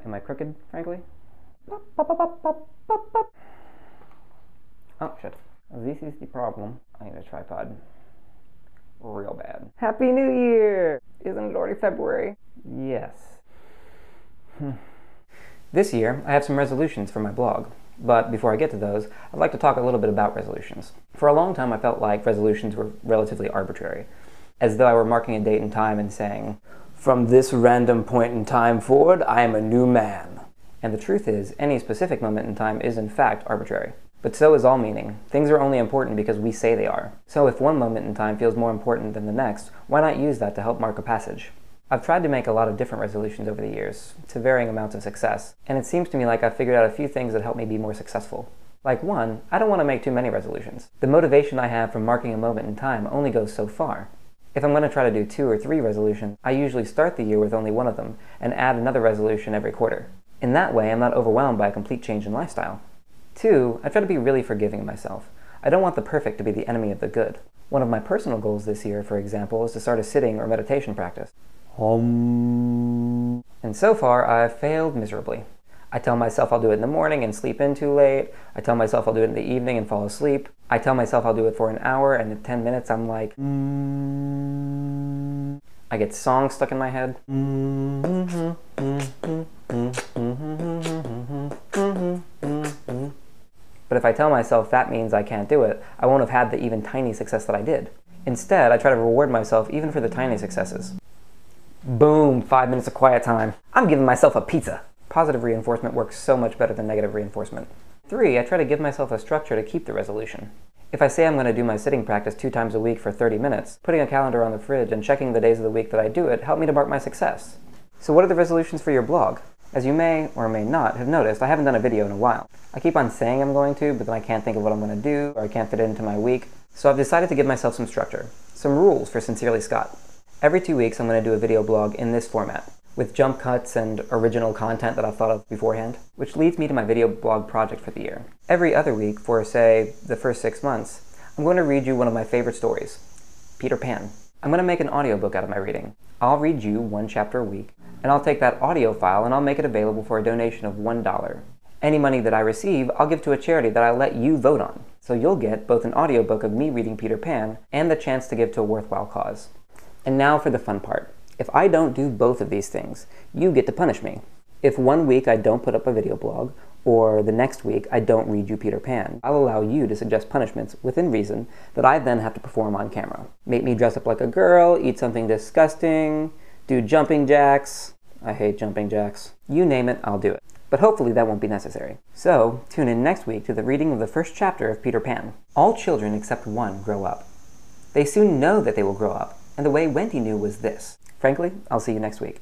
Am I crooked, frankly? Pop, pop, pop, pop, pop, pop, pop. Oh, shit. This is the problem. I need a tripod. Real bad. Happy New Year! Isn't it already February? Yes. This year, I have some resolutions for my blog. But before I get to those, I'd like to talk a little bit about resolutions. For a long time, I felt like resolutions were relatively arbitrary, as though I were marking a date and time and saying, "From this random point in time forward, I am a new man." And the truth is, any specific moment in time is in fact arbitrary. But so is all meaning. Things are only important because we say they are. So if one moment in time feels more important than the next, why not use that to help mark a passage? I've tried to make a lot of different resolutions over the years, to varying amounts of success, and it seems to me like I've figured out a few things that help me be more successful. Like one, I don't want to make too many resolutions. The motivation I have from marking a moment in time only goes so far. If I'm going to try to do 2 or 3 resolutions, I usually start the year with only one of them, and add another resolution every quarter. In that way, I'm not overwhelmed by a complete change in lifestyle. 2, I try to be really forgiving of myself. I don't want the perfect to be the enemy of the good. One of my personal goals this year, for example, is to start a sitting or meditation practice. And so far, I've failed miserably. I tell myself I'll do it in the morning and sleep in too late. I tell myself I'll do it in the evening and fall asleep. I tell myself I'll do it for an hour, and in 10 minutes I'm like, I get songs stuck in my head. But if I tell myself that means I can't do it, I won't have had the even tiny success that I did. Instead, I try to reward myself even for the tiny successes. Boom, 5 minutes of quiet time. I'm giving myself a pizza. Positive reinforcement works so much better than negative reinforcement. 3, I try to give myself a structure to keep the resolution. If I say I'm going to do my sitting practice 2 times a week for 30 minutes, putting a calendar on the fridge and checking the days of the week that I do it help me to mark my success. So what are the resolutions for your blog? As you may or may not have noticed, I haven't done a video in a while. I keep on saying I'm going to, but then I can't think of what I'm going to do, or I can't fit it into my week. So I've decided to give myself some structure, some rules for Sincerely Scott. Every 2 weeks I'm going to do a video blog in this format, with jump cuts and original content that I've thought of beforehand, which leads me to my video blog project for the year. Every other week, for say, the first 6 months, I'm going to read you one of my favorite stories, Peter Pan. I'm going to make an audiobook out of my reading. I'll read you 1 chapter a week, and I'll take that audio file and I'll make it available for a donation of $1. Any money that I receive, I'll give to a charity that I let you vote on. So you'll get both an audiobook of me reading Peter Pan and the chance to give to a worthwhile cause. And now for the fun part. If I don't do both of these things, you get to punish me. If 1 week I don't put up a video blog, or the next week I don't read you Peter Pan, I'll allow you to suggest punishments within reason that I then have to perform on camera. Make me dress up like a girl, eat something disgusting, do jumping jacks. I hate jumping jacks. You name it, I'll do it. But hopefully that won't be necessary. So, tune in next week to the reading of the first chapter of Peter Pan. All children except one grow up. They soon know that they will grow up, and the way Wendy knew was this. Frankly, I'll see you next week.